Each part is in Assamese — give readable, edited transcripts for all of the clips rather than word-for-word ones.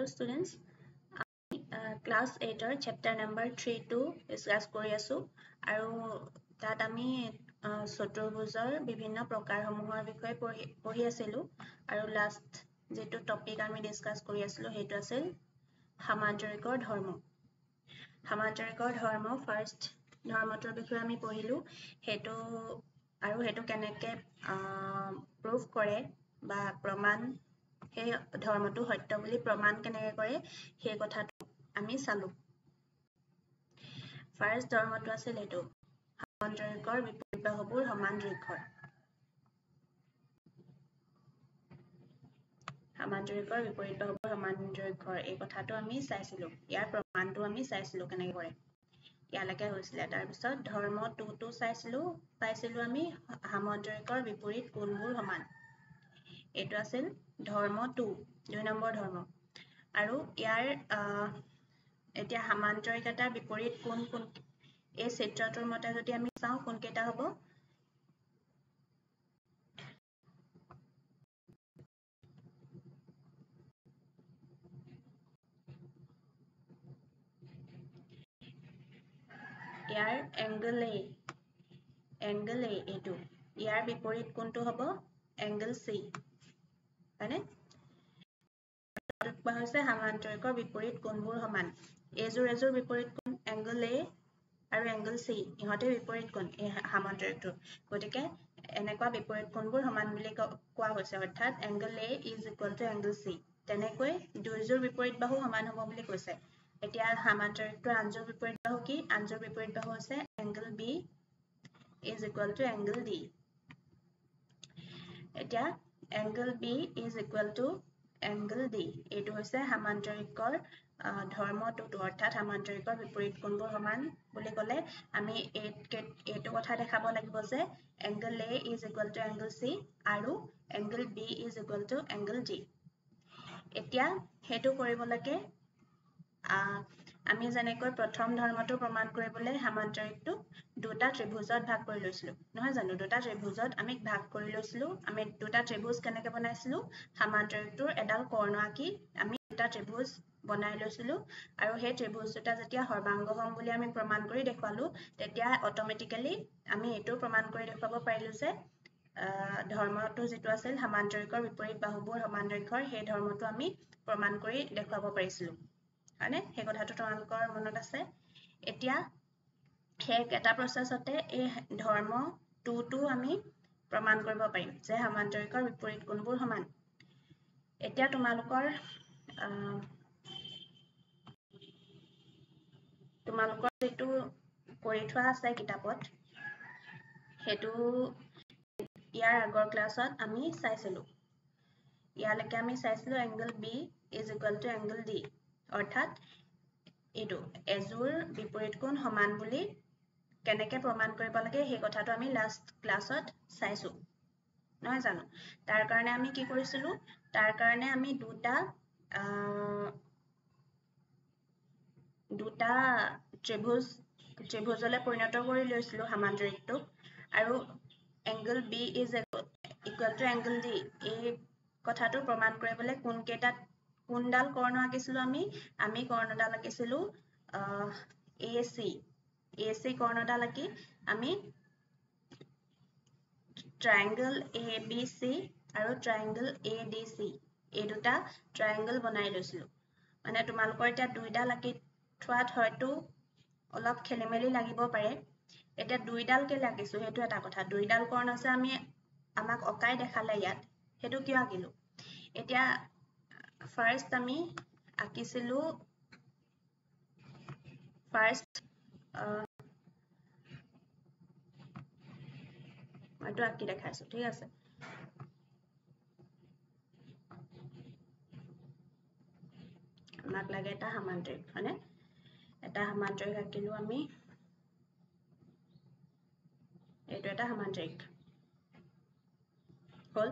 Hello students, class 8 or chapter number 3 to discuss কৰি আছো আৰু তাত আমি চতুৰ্ভুজৰ বিভিন্ন প্ৰকাৰসমূহৰ বিষয়ে পঢ়ি আছিলো আৰু লাষ্ট যেটো টপিক আমি ডিসকাস কৰি আছিলো হেতু আছিল সামান্তৰিকৰ ধৰ্ম। সামান্তৰিকৰ ধৰ্ম ফাৰ্স্ট ধৰ্মটোৰ বিষয়ে আমি পঢ়িলো হেতু আৰু হেতু কেনেকে প্ৰুফ কৰে বা প্ৰমাণ সেই ধৰ্মটো সত্য বুলি প্ৰমাণ কেনেকৈ কৰে সেই কথাটো আমি চালো। ফাৰ্স্ট ধৰ্মটো আছিল এটো সামান্তৰিকৰ বিপৰীত বাহুবোৰ সমান দৈৰ্ঘ্যৰ। সামান্তৰিকৰ বিপৰীত বাহুবোৰ সমান দৈৰ্ঘ্যৰ এই কথাটো আমি চাইছিলো। ইয়াৰ প্ৰমাণটো আমি চাইছিলো কেনেকৈ কৰে। ইয়ালৈকে হৈছিলে। তাৰ পিছত ধৰ্ম 2 চাইছিলো পাইছিলো আমি সামান্তৰিকৰ বিপৰীত কোণবোৰ সমান। এটো আছিল ধৰ্ম 2 নম্বৰ ধৰ্ম আৰু ইয়াৰ এতিয়া সামান্তৰিকতাৰ বিপৰীত কোণ এই চিত্ৰটোৰ মতে যদি আমি চাও কোণ কেইটা হ'ব ইয়াৰ এংগল A এটো ইয়াৰ বিপৰীত কোণটো হ'ব এংগল C হয়নে কোৱা হৈছে সামান্তৰিকৰ বিপৰীত কোণবোৰ সমান এজোৰ বিপৰীত কোণ এংগল A আৰু এংগল C ইহঁতে বিপৰীত কোণ এই সামান্তৰিকটো গতিকে এনেকুৱা বিপৰীত কোণবোৰ সমান বুলি কোৱা হৈছে অৰ্থাৎ এংগল A = এংগল C তেনেকৈ দুইজোৰ বিপৰীত বাহু সমান হ'ব বুলি কৈছে। এতিয়া সামান্তৰিকটোৰ আনজোৰ বিপৰীত বাহু কি আনজোৰ বিপৰীত বাহু আছে এংগল B = এংগল D। এতিয়া এংগল B = এংগল D এইটো হৈছে সামান্তৰিকৰ ধৰ্মটো অৰ্থাৎ সামান্তৰিকৰ বিপৰীত কোণবোৰ সমান বুলি ক'লে আমি এইটো কথা দেখাব লাগিব যে এংগল A = এংগল C আৰু এংগল B = এংগল D। এতিয়া হেতু কৰিবলৈকে আমি যেনেকৈ প্ৰথম ধৰ্মটো প্ৰমাণ কৰিবলৈ সামান্তৰিকটো দুটা ত্ৰিভুজত ভাগ কৰি লৈছিলো নহয় জানো দুটা ত্ৰিভুজত আমি ভাগ কৰি লৈছিলো আমি দুটা ত্ৰিভুজ কেনেকৈ বনাইছিলো সামান্তৰিকটোৰ এডাল কৰ্ণ আঁকি আমি দুটা ত্ৰিভুজ বনাই লৈছিলো আৰু সেই ত্ৰিভুজ দুটা যেতিয়া সৰ্বাংগসম বুলি আমি প্ৰমাণ কৰি দেখুৱালো তেতিয়া অটোমেটিক্যালি আমি এটো প্ৰমাণ কৰি দেখুৱাব পাৰিলো যে ধৰ্মটো যেটো আছিল সামান্তৰিকৰ বিপৰীত বাহুবোৰ সমান দৈৰ্ঘ্যৰ সেই ধৰ্মটো আমি প্ৰমাণ কৰি দেখুৱাব পাৰিছিলো হয়নে সেই কথাটো তোমালোকৰ মনত আছে। এতিয়া সেই এটা প্ৰচেছতে এই ধৰ্ম 2 আমি প্ৰমাণ কৰিব পাৰিম যে সামান্তৰিকৰ বিপৰীত কোণবোৰ সমান। এতিয়া তোমালোকৰ যেটো কৰি থোৱা আছে কিতাপত হেতু ইয়াৰ আগৰ ক্লাছত আমি চাইছিলো ইয়ালৈকে আমি চাইছিলো এংগল B = এংগল D অৰ্থাৎ এইটো এজোৰ বিপৰীত কোণ সমান বুলি কেনেকৈ প্ৰমাণ কৰিব লাগে সেই কথাটো আমি লাষ্ট ক্লাছত চাইছো নহয় জানো তাৰ কাৰণে আমি কি কৰিছিলো তাৰ কাৰণে আমি দুটা ত্ৰিভুজলৈ পৰিণত কৰি লৈছিলো সামান্তৰিকটো আৰু এংগল B = এংগল D এই কথাটো প্ৰমাণ কৰিবলৈ কোনডাল কৰ্ণ আঁকিছিলো আমি কৰ্ণডাল আঁকিছিলো AC কৰ্ণডাল আঁকি আমি ট্ৰায়াঙ্গল ABC আৰু ট্ৰায়াঙ্গল ADC এই দুটা ট্ৰায়াঙ্গল বনাই লৈছিলো মানে তোমালোকৰ এতিয়া দুইডাল আঁকি থোৱাত হয়তো অলপ খেলিমেলি লাগিব পাৰে এতিয়া দুইডাল কেলে আঁকিছো হেতু এটা কথা দুইডাল কৰ্ণ আছে আমাক অকাই দেখালে ইয়াত হেতু কিয় আঁকিলো এতিয়া ফাৰ্স্ট আমি আঁকিছিলো মইতো আঁকি দেখাইছো ঠিক আছে আমাক লাগে এটা সামান্তৰিক হয়নে এটা সামান্তৰিক আঁকিলো আমি এইটো এটা সামান্তৰিক হল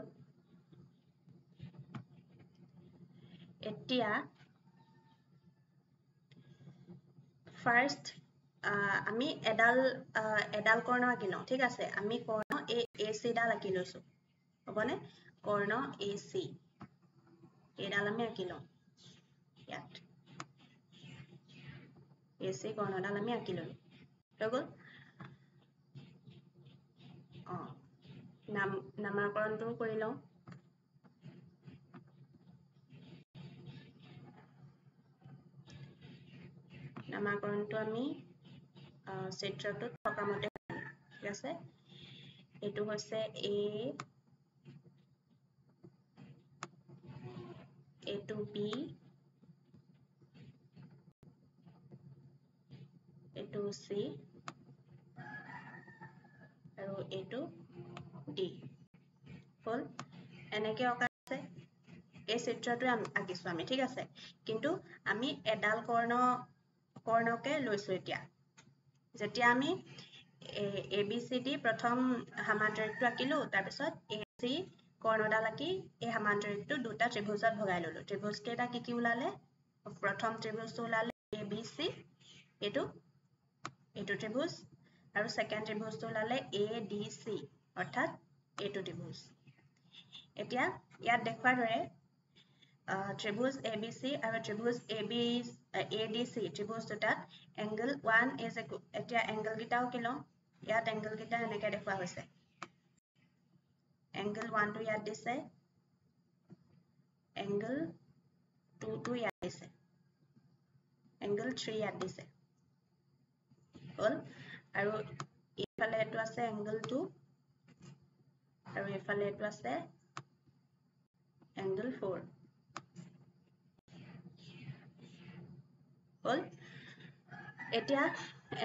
এতিয়া ফাৰ্স্ট আমি এডাল কৰ্ণ আঁকি লওঁ ঠিক আছে আমি কৰ্ণ AC ডাল আঁকি লৈছো হ'বনে কৰ্ণ AC এইডাল আমি আঁকি লওঁ ইয়াত AC কৰ্ণডাল আমি আঁকি ললো হৈ গ'ল নামাকৰণটো কৰি লওঁ নামাকৰণটো আমি চিত্ৰটোত থকা মতে ঠিক আছে এটো হৈছে A to B A to C আৰু A to D হল এনেকে অকাছে এই চিত্ৰটো আঁকিছো আমি ঠিক আছে কিন্তু আমি এডাল কৰ্ণকে লৈছো এতিয়া যেতিয়া আমি ABCD প্ৰথম সমান্তৰিকটো আঁকিলো তাৰ পিছত AC কৰ্ণডাল আঁকি এই সমান্তৰিকটো দুটা ত্ৰিভুজত ভগাই ললো ত্ৰিভুজ কেইটা কি ওলালে প্ৰথম ত্ৰিভুজটো ওলালে ABC এটো ত্ৰিভুজ আৰু সেকেন্ড ত্ৰিভুজটো ওলালে ADC অৰ্থাৎ এটো ত্ৰিভুজ এতিয়া ইয়াত দেখুৱাৰ দৰে ত্ৰিভুজ ABC আৰু ত্ৰিভুজ ADC ত্ৰিভুজ দুটাত angle 1 is এতিয়া angle গিটাও কিলো ইয়াত angle গিটা এনেকৈ দেখুৱা হৈছে angle 1 টো ইয়াত দিছে angle 2 টো ইয়াত দিছে angle 3 ইয়াত দিছে হল আৰু ইফালে এটো আছে angle 2 আৰু ইফালে এটো আছে angle 4 হল এতিয়া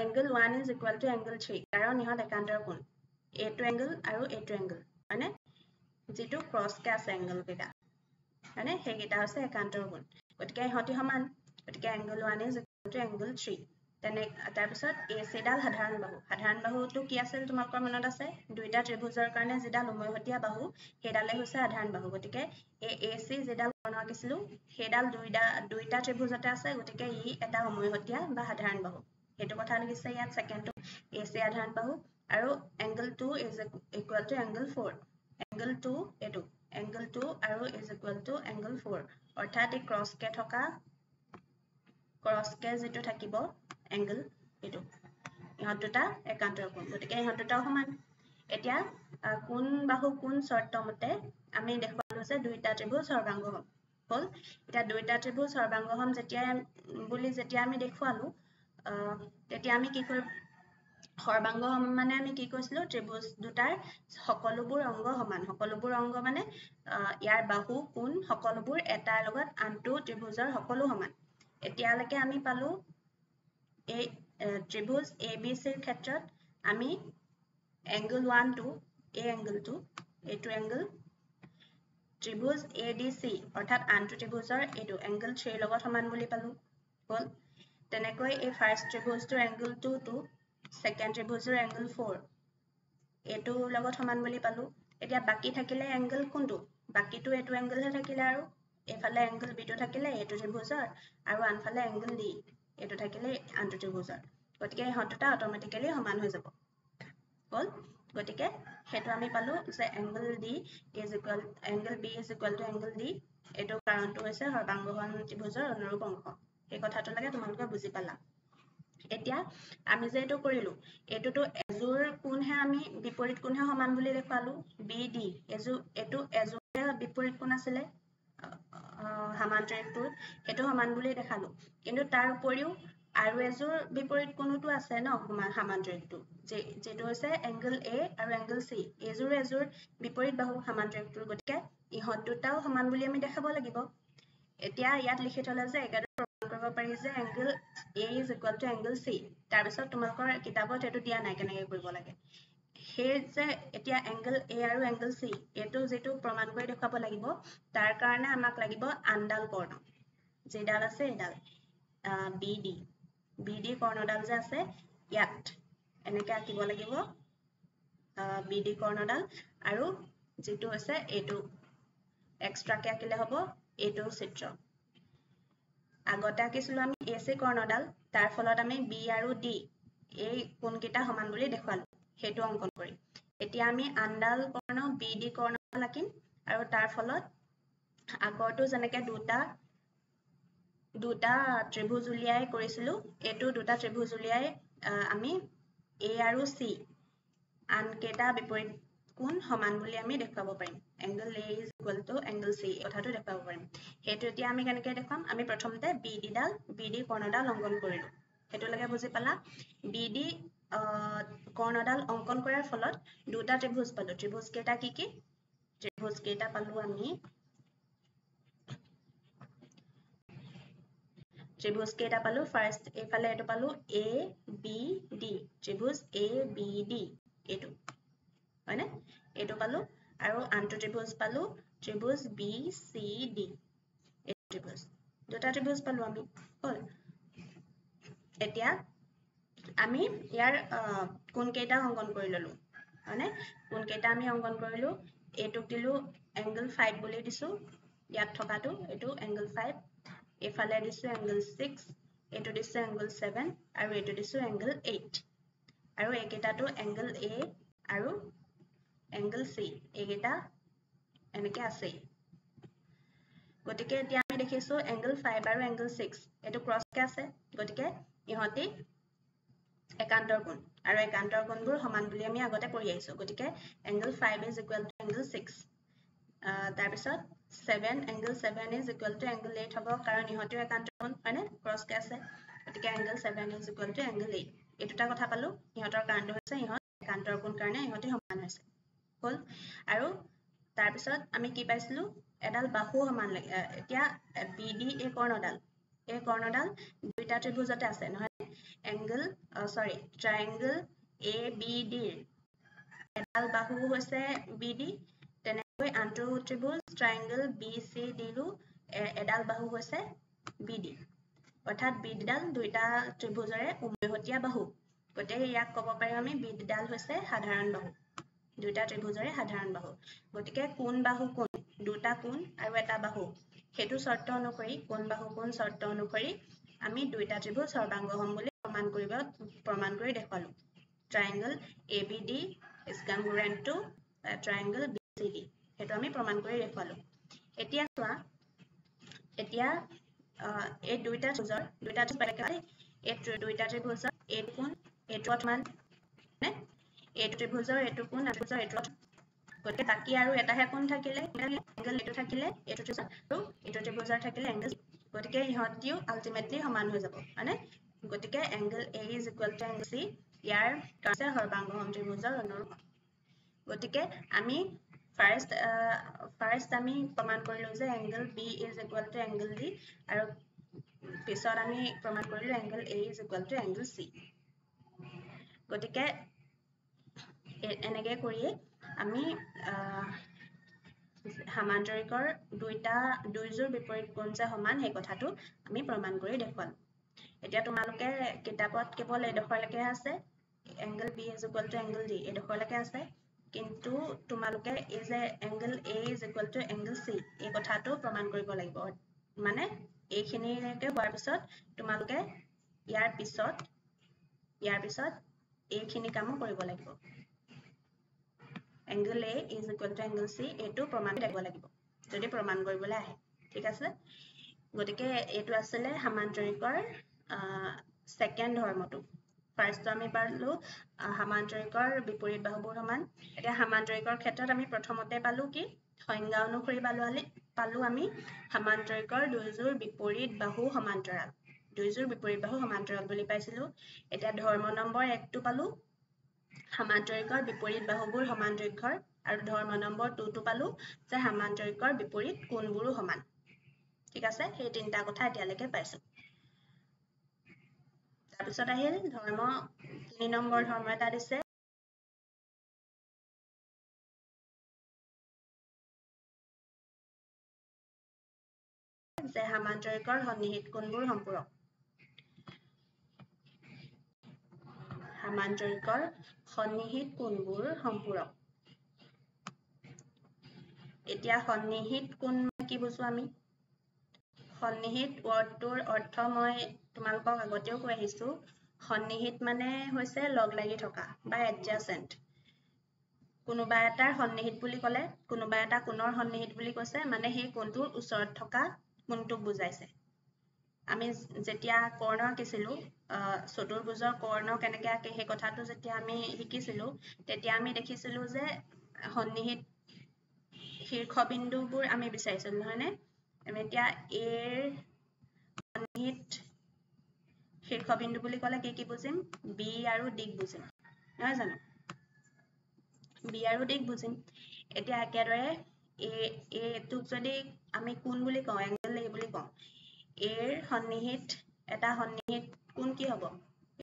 angle 1 is equal to angle 3 কাৰণ ইহত একান্তৰ কোণ এটো angle আৰু এটো angle মানে যেটো ক্ৰস কে আছে angle কেটা মানে হেগিটা আছে একান্তৰ কোণ গতিকে ইহতি সমান গতিকে angle 1 is equal to angle 3 তেনে তাৰ পিছত AC ডাল সাধাৰণ বাহুটো কি আছিল তোমালোকৰ মনত আছে দুইটা ত্ৰিভুজৰ কাৰণে যেডাল উমৈহতীয়া বাহু হেডালে হৈছে সাধাৰণ বাহু গতিকে AC যেডাল কৰ্ণ আঁকিছিলো হেডাল দুইটা ত্ৰিভুজতে আছে গতিকে ই এটা উমৈহতীয়া বা সাধাৰণ বাহু হেতু কথা লিখিছে ইয়াত সেকেন্ডটো AC সাধাৰণ বাহু আৰু angle 2 is equal to angle 4 angle 2 এটো angle 2 আৰু is equal to angle 4 অৰ্থাৎ এই ক্ৰস কে যেটো থাকিব angle এটো ইহত দুটা একান্তৰ কোণ গতিকে ইহত দুটাও সমান এতিয়া কোন বাহু কোন শৰ্ত মতে আমি দেখুৱালো যে দুইটা ত্ৰিভুজ সৰ্বাংগসম হল এতিয়া দুইটা ত্ৰিভুজ সৰ্বাংগসম যেতিয়া আমি দেখুৱালো তেতিয়া আমি কি কৰিম সৰ্বাংগসম মানে আমি কি কৈছিলো ত্ৰিভুজ দুটাৰ সকলোবোৰ অংগ মানে ইয়াৰ বাহু কোণ সকলোবোৰ এটাৰ লগত আনটো ত্ৰিভুজৰ সকলো সমান এতিয়ালৈকে আমি পালো এই ত্ৰিভুজ ABC ৰ ক্ষেত্ৰত আমি angle 1 টো এই angle এটো angle ত্ৰিভুজ ADC অৰ্থাৎ আনটো ত্ৰিভুজৰ এটো angle 3 লগত সমান বুলি পালো হল তেনেকৈ এই ফাৰ্স্ট ত্ৰিভুজটোৰ angle 2 টো সেকেন্ড ত্ৰিভুজৰ angle 4 এটো লগত সমান বুলি পালো এতিয়া বাকি থাকিলে angle কোনটো বাকিটো এটো angle হে থাকিলে আৰু এফালে angle B টো থাকিলে এটো ত্ৰিভুজৰ আৰু আনফালে angle D এটো থাকিলে আনটো ত্ৰিভুজৰ গতিকে ইহতটা অটোমেটিক্যালি সমান হৈ যাব হল গতিকে হেতু আমি পালো যে angle B is equal to angle D এটো কাৰণটো হৈছে সৰ্বাংগসম ত্ৰিভুজৰ অনুৰূপ অংশ এই কথাটো লাগে তোমালোকে বুজি পালা এতিয়া আমি যে এটো কৰিলো এটোটো এজোৰ কোণহে আমি বিপৰীত কোণহে সমান বুলি দেখুৱালো BD এটো এজোৰ বিপৰীত কোণ আছিল সমান্তৰিকটো এটো সমান বুলি দেখালো কিন্তু তাৰ উপৰিও আৰু এজোৰ বিপৰীত কোণটো আছে ন সমান্তৰিকটো যেটো হৈছে angle A আৰু angle C এজোৰ বিপৰীত বাহু সমান্তৰিকটোৰ গতিকে ইহত দুটাও সমান বুলি আমি দেখাব লাগিব এতিয়া ইয়াত লিখি থলে যে একেদৰে প্ৰমাণ কৰিব পাৰি যে angle A is equal to angle C তাৰ পিছত তোমালোকৰ কিতাপত এটো দিয়া নাই কেনেকৈ কৰিব লাগে হে যে এতিয়া angle A আৰু angle C এটো যেটো প্ৰমাণ কৰি দেখাব লাগিব তাৰ কাৰণে আমাক লাগিব আনডাল কৰ্ণ যেডাল আছে এডাল BD কৰ্ণডাল যে আছে ইয়াত এনেকৈ আঁকিব লাগিব BD কৰ্ণডাল আৰু যেটো আছে এটো এক্সট্ৰা কে আঁকিলে হ'ব এটো চিত্ৰ আগতে আঁকিছিলো আমি AC কৰ্ণডাল তাৰ ফলত আমি B আৰু D এই কোণকেইটা সমান বুলি দেখুৱালো হেতু অঙ্কন কৰি এতিয়া আমি আনডাল কৰ্ণ BD কৰ্ণডাল আঁকিম আৰু তাৰ ফলত আগৰটো যেনেকৈ দুটা ত্ৰিভুজ সৰ্বাংগসম আছিল ঠিক তেনেকৈ BD আৰু AC কৰ্ণডাল সমান বুলি দেখুৱালো এতিয়া আমি আনডাল কৰ্ণ BD কৰ্ণডাল আঁকিম আৰু তাৰ ফলত আগৰটো যেনেকৈ দুটা দুটা ত্ৰিভুজ উলিয়াই কৰিছিলো এটো দুটা ত্ৰিভুজ উলিয়াই আমি A আৰু C আন কেটা বিপৰীত কোণ সমান বুলি আমি দেখাব পাৰিম angle A is equal to angle C কথাটো দেখাব পাৰিম হেতু এতিয়া আমি কেনেকৈ দেখাম আমি প্ৰথমতে BD কৰ্ণডাল অঙ্কন কৰিলো হেতু লাগে বুজি পালা BD কৰ্ণডাল অঙ্কন কৰাৰ ফলত দুটা ত্ৰিভুজ পালো ত্ৰিভুজ কেটা কি ত্ৰিভুজ কেটা পালো আমি ত্ৰিভুজ কেটা পালো ফাৰ্স্ট এফালে এটো পালো ABD ত্ৰিভুজ ABD এটো হয়নে এটো পালো আৰু আনটো ত্ৰিভুজ পালো ত্ৰিভুজ BCD এটো ত্ৰিভুজ দুটা ত্ৰিভুজ পালো আমি হল এতিয়া আমি ইয়াৰ কোন কেটা অঙ্কন কৰি ললো হয়নে কোন কেটা আমি অঙ্কন কৰিলো এটোক দিলো angle 5 বুলি দিছো ইয়াত থকাটো এটো angle 5 এফালে দিছো angle 6 এটো দিছো angle 7 আৰু এটো দিছো angle 8 আৰু একেটাটো angle A আৰু angle C একেটা এনেকে আছে গতিকে এতিয়া আমি দেখিছো angle 5 আৰু angle 6 এটো ক্ৰস কে আছে গতিকে ইহতি একান্তৰ কোণ আৰু একান্তৰ কোণবোৰ সমান বুলি আমি আগতে পঢ়ি আহিছো গতিকে angle 5 is equal to angle 6 তাৰ পিছত 7 angle 7 is equal to angle 8 হ'ব কাৰণ ইহতিও একান্তৰ কোণ হয়নে ক্ৰস কে আছে গতিকে angle 7 is equal to angle 8 এই দুটা কথা পালো ইহতৰ কাৰণটো হৈছে ইহত একান্তৰ কোণ কাৰণে ইহতি সমান হৈছে হল আৰু তাৰ পিছত আমি কি পাইছিলো এডাল বাহু সমান লাগে এতিয়া BD এই কৰ্ণডাল দুইটা ত্ৰিভুজতে আছে নহয় triangle ABD এডাল বাহু হৈছে BD তেনেকৈ আনটো ত্ৰিভুজ triangle BCD ৰো এডাল বাহু হৈছে BD অৰ্থাৎ BD ডাল দুইটা ত্ৰিভুজৰে উমৈহতীয়া বাহু গতিকে ইয়াক ক'ব পাৰিম আমি BD ডাল হৈছে সাধাৰণ বাহু দুইটা ত্ৰিভুজৰে সাধাৰণ বাহু গতিকে কোন বাহু কোন দুটা কোন আৰু এটা বাহু হেতু শৰ্ত অনুসৰি কোন বাহু কোন শৰ্ত অনুসৰি আমি দুইটা ত্ৰিভুজ সৰ্বাংগসম বুলি প্ৰমাণ কৰি দেখালো triangle ABD is congruent to triangle BCD হেতু আমি প্ৰমাণ কৰি দেখালো এতিয়া চোৱা এতিয়া এই দুইটা ত্ৰিভুজৰ দুইটা ত্ৰিভুজ এই দুইটা ত্ৰিভুজৰ এই কোণ এইটো সমান নে এইটো ত্ৰিভুজৰ এইটো কোণ আৰু ত্ৰিভুজৰ এইটো গতিকে বাকি আৰু এটাহে কোণ থাকিলে angle এইটো থাকিলে এইটো ত্ৰিভুজ আৰু এইটো ত্ৰিভুজৰ থাকিলে angle গতিকে ইহতিও আলটিমেটলি সমান হৈ যাব মানে গতিকে angle A is equal to angle C ইয়াৰ কাছে সৰ্বাংগসম ত্ৰিভুজৰ অনুৰূপ গতিকে আমি ফাৰ্স্ট আমি প্ৰমাণ কৰিলো যে angle B is equal to angle D আৰু পিছত আমি প্ৰমাণ কৰিলো angle A is equal to angle C গতিকে এনেকৈ কৰি আমি সামান্তৰিকৰ দুইযোৰ বিপৰীত কোণ যে সমান সেই কথাটো আমি প্ৰমাণ কৰি দেখুৱালো এতিয়া তোমালোকে কিতাপত কেৱল এডখৰলৈকে আছে angle B is equal to angle D এডখৰলৈকে আছে কিন্তু তোমালোকে এই যে angle A is equal to angle C এই কথাটো প্ৰমাণ কৰিব লাগিব মানে এইখিনিলৈকে হোৱাৰ পিছত তোমালোকে ইয়াৰ পিছত এইখিনি কামো কৰিব লাগিব angle A is equal to angle C এটো প্ৰমাণ কৰিব লাগিব যদি প্ৰমাণ কৰিবলৈ আহে ঠিক আছে গতিকে এটো আসলে সামান্তৰিকৰ সেকেন্ড ধৰ্মটো ফাৰ্স্ট আমি পালো সামান্তৰিকৰ বিপৰীত বাহুবোৰ সমান এতিয়া সামান্তৰিকৰ ক্ষেত্ৰত আমি প্ৰথমতে পালো কি সংজ্ঞা অনুসৰি পালো আমি সামান্তৰিকৰ দুইযোৰ বিপৰীত বাহু সমান্তৰাল বুলি পাইছিলো এতিয়া ধৰ্ম নম্বৰ 1 টো পালো সামান্তৰিকৰ বিপৰীত বাহুবোৰ সমান দৈৰ্ঘ্যৰ আৰু ধৰ্ম নম্বৰ 2 টো পালো যে সামান্তৰিকৰ বিপৰীত কোণবোৰো সমান ঠিক আছে সেই তিনটা কথা এতিয়ালৈকে পাইছো তাৰ পিছত আহিল ধৰ্ম 3 নম্বৰ ধৰ্ম এটা দিছে যে সামান্তৰিকৰ সন্নিহিত কোণবোৰ সম্পূৰক সামান্তৰিকৰ সন্নিহিত কোণবোৰ সম্পূৰক এতিয়া সন্নিহিত কোণ কি বুজো আমি সন্নিহিত ওয়াৰ্ডটোৰ অৰ্থ মই তোমালোকক আগতেও কৈ আহিছো সন্নিহিত মানে হৈছে লগ লাগি থকা বা এডজাসেন্ট কোনোবা এটাৰ সন্নিহিত বুলি ক'লে কোনোবা এটা কোণৰ সন্নিহিত বুলি কৈছে মানে সেই কোণটোৰ ওচৰত থকা কোণটোক বুজাইছে আমি যেতিয়া কৰ্ণ আঁকিছিলো চতুৰ্ভুজৰ কৰ্ণ কেনেকৈ আঁকে সেই কথাটো যেতিয়া আমি শিকিছিলো তেতিয়া আমি দেখিছিলো যে সন্নিহিত শীৰ্ষবিন্দুবোৰ আমি বিচাৰিছিলো নহয়নে আমি এতিয়া এৰ সন্নিহিত শীৰ্ষবিন্দু বুলি ক'লে কি বুজিম বি আৰু ডিক বুজিম নহয় জানো বি আৰু ডিক বুজিম এতিয়া একেদৰে এটোক যদি আমি কোণ বুলি কওঁ এংগল এ বুলি কওঁ এৰ সন্নিহিত এটা সন্নিহিত কোণ কি হ'ব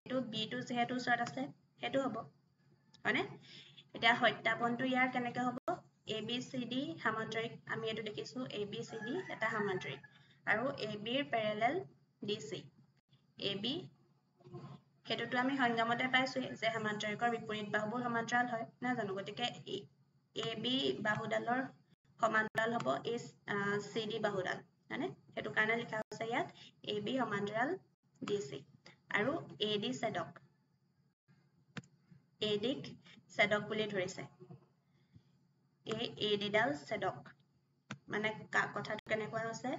এটো বি টো যেহেতু ওচৰত আছে হেতু হ'ব হয়নে এতিয়া সত্যাপনটো ইয়াৰ কেনেকৈ হ'ব এ বি সি ডি সমান্তৰিক আমি এটো দেখিছো এ বি সি ডি এটা সমান্তৰিক আৰু এ বিৰ Pyarelal D C A B হেতুটো আমি সংজ্ঞামতে পাইছো যে সমান্তৰিকৰ বিপৰীত বাহুবোৰ সমান্তৰাল হয় না জানো গতিকে এ বি বাহুডালৰ সমান্তৰাল হ'ব এ সি ডি বাহুডাল হয়নে হেতু কাৰণে লিখা হৈছে ইয়াত এ বি সমান্তৰাল ডি সি আৰু এ ডি ছেদক এ ডিক ছেদক বুলি ধৰিছে এ ডিডাল ছেদক মানে কথাটো কেনেকুৱা হৈছে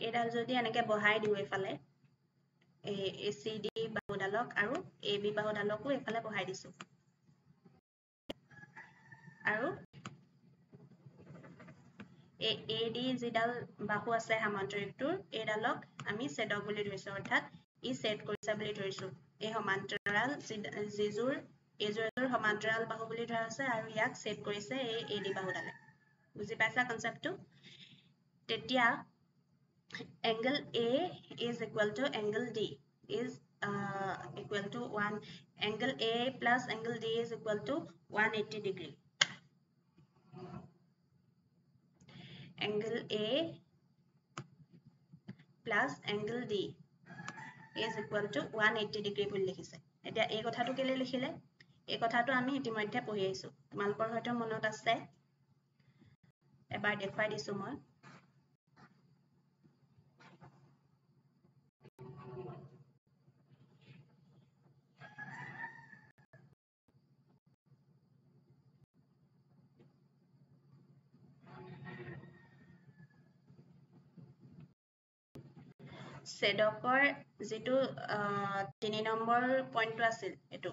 এডাল যদি এনেকে বহাই দিও এফালে এ সি ডি বাহুডালক আৰু এ বি বাহুডালকো এফালে বহাই দিছো আৰু এ ডি যিডাল বাহু আছে সমান্তৰিকটোৰ এডালক আমি ছেদক বুলি ধৰিছো অৰ্থাৎ ই ছেদ কৰিছে বুলি ধৰিছো এই সমান্তৰাল যিযোৰ এযোৰ সমান্তৰাল বাহু বুলি ধৰা আছে আৰু ইয়াক ছেদ কৰিছে এই এ ডি বাহুডালে বুজি পাইছা কনসেপ্টটো তেতিয়া angle A is equal to angle D is equal to 1 angle A plus angle D is equal to 180 degree angle A plus angle D is equal to 180 degree বুলি লিখিছে এতিয়া এই কথাটো কেলে লিখিলে এই কথাটো আমি ইতিমধ্যে পঢ়ি আহিছো তোমালোকৰ হয়তো মনত আছে এবাৰ দেখুৱাই দিছো মই ছেদকৰ যেটো 3 নম্বৰ পইণ্টটো আছিল এটো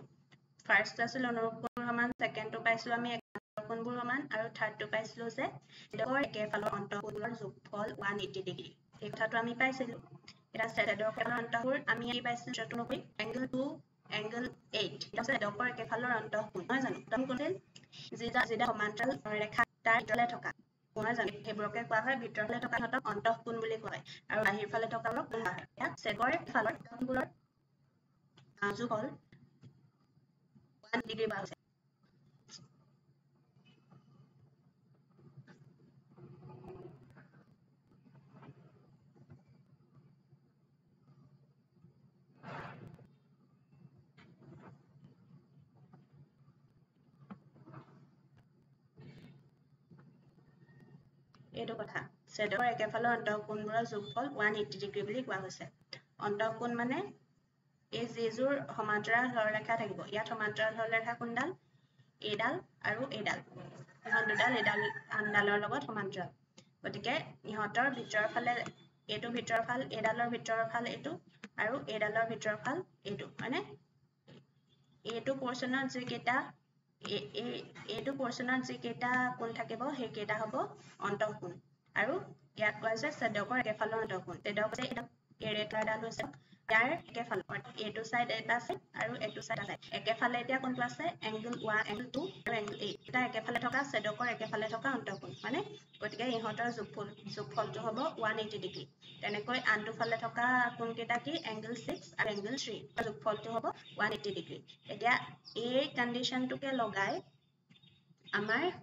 ফাৰ্স্ট আছিল অনুৰূপ কোণৰ সমান সেকেন্ডটো পাইছিলো আমি একান্ত কোণবোৰ সমান আৰু থাৰ্ডটো পাইছিলো যে ছেদকৰ একেফালৰ অন্তঃকোণৰ যোগফল 180 ডিগ্ৰী এই কথাটো আমি পাইছিলো এটা ছেদকৰ অন্তঃকোণ আমি এই পাইছিলো চতুৰ্ভুজ এংগল 2 এংগল 8 এটা ছেদকৰ একেফালৰ অন্তঃকোণ নহয় জানো তুমি কোনছিল যেটা সমান্তৰাল ৰেখা তাৰ ভিতৰলে থকা নহয় জানো হেবৰকে কোৱা হয় ভিতৰলে থকা হতক অন্তঃকোণ বুলি কয় আৰু বাহিৰ ফালে থকা হলক কোণ হয় এটা ছেদকৰ ফালৰ কোণবোৰৰ যোগফল 1 ডিগ্ৰী বা হৈছে এইটো কথা ছেদকৰ একেফালৰ অন্তঃকোণবোৰৰ যোগফল 180 ডিগ্ৰী বুলি কোৱা হৈছে অন্তঃকোণ মানে এই যেযোৰ সমান্তৰাল সৰলৰেখা থাকিব ইয়াত সমান্তৰাল সৰলৰেখা কোনডাল এডাল আৰু এডাল ইহত দুডাল এডাল আনডালৰ লগত সমান্তৰাল গতিকে ইহতৰ ভিতৰৰ ফালে এটো ভিতৰৰ ফাল এডালৰ ভিতৰৰ ফাল এটো আৰু এডালৰ ভিতৰৰ ফাল এটো মানে এটো পোৰচনত যে কেটা এটো পোৰচনত যে কেটা কোণ থাকিব সেই কেটা হ'ব অন্তঃকোণ আৰু ইয়াত কোৱা আছে ছেদকৰ একেফালৰ অন্তঃকোণ ছেদক যে এই ৰেখাডাল হৈছে ইয়াৰ একেফালৰ এটো সাইড এটা আছে আৰু এটো সাইড আছে একেফালে এতিয়া কোনটো আছে এংগল 1 এংগল 2 আৰু এংগল 8 এটা একেফালে থকা ছেদকৰ একেফালে থকা অন্তঃকোণ মানে গতিকে ইহতৰ যোগফলটো হ'ব 180 ডিগ্ৰী তেনেকৈ আনটো ফালে থকা কোণ কেটা কি এংগল 6 আৰু এংগল 3 যোগফলটো হ'ব 180 ডিগ্ৰী এতিয়া এই কন্ডিশনটোকে লগাই আমাৰ এই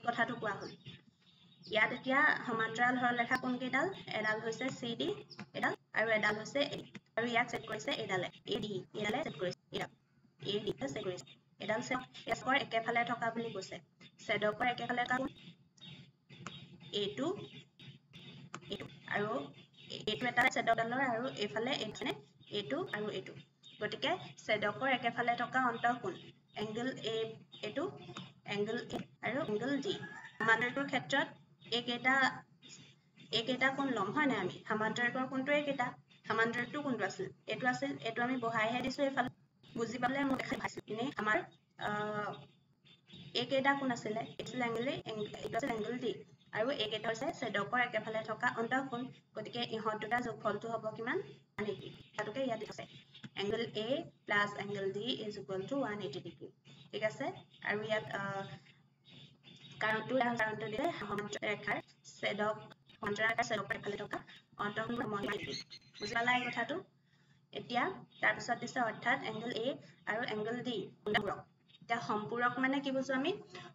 কথাটো কোৱা হ'ল ইয়াত এতিয়া সমান্তৰাল সৰলৰেখা কোন কেডাল এডাল হৈছে CD এডাল আৰু এডাল হৈছে A আৰু ইয়াত সেট কৰিছে এডালে AD এডালে সেট কৰিছে এডাল AD সেট কৰিছে এডাল ছেদকৰ একেফালে থকা বুলি কৈছে ছেদকৰ একেফালে থকা A2 আৰু এইটো এটা ছেদকডালৰ আৰু এইফালে এইখানে এইটো আৰু এইটো গতিকে ছেদকৰ একেফালে থকা অন্তঃকোণ এংগল এ এইটো এংগল এ আৰু এংগল ডি সমান্তৰালৰ ক্ষেত্ৰত এইকেইটা কোণ লম হয় নাই আমি সমান্তৰালৰ কোণটো এইকেইটা সমান্তৰালটো কোণটো আছিল এইটো আমি বহাইহে দিছো এইফালে বুজি পালে মই দেখাই পাইছো ইনে আমাৰ এইকেইটা কোণ আছিলে এইটো এংগল এংগল ডি আৰু এইকেইটা হৈছে ছেদকৰ একেফালে থকা অন্তঃকোণ গতিকে ইহঁত দুটা যোগফলটো হ'ব কিমান 180 তাতোকে ইয়াত আছে angle A plus angle D is equal to 180 degree ঠিক আছে আৰু ইয়াত কাৰণটো দিলে সমান্তৰাল ৰেখাৰ সমান্তৰাল ছেদকৰ এফালে থকা অন্তঃকোণ সমান বুজি পালা এই কথাটো এতিয়া তাৰ পিছত দিছে অৰ্থাৎ এংগল এ আৰু এংগল ডি সম্পূৰক এতিয়া সম্পূৰক মানে কি বুজো আমি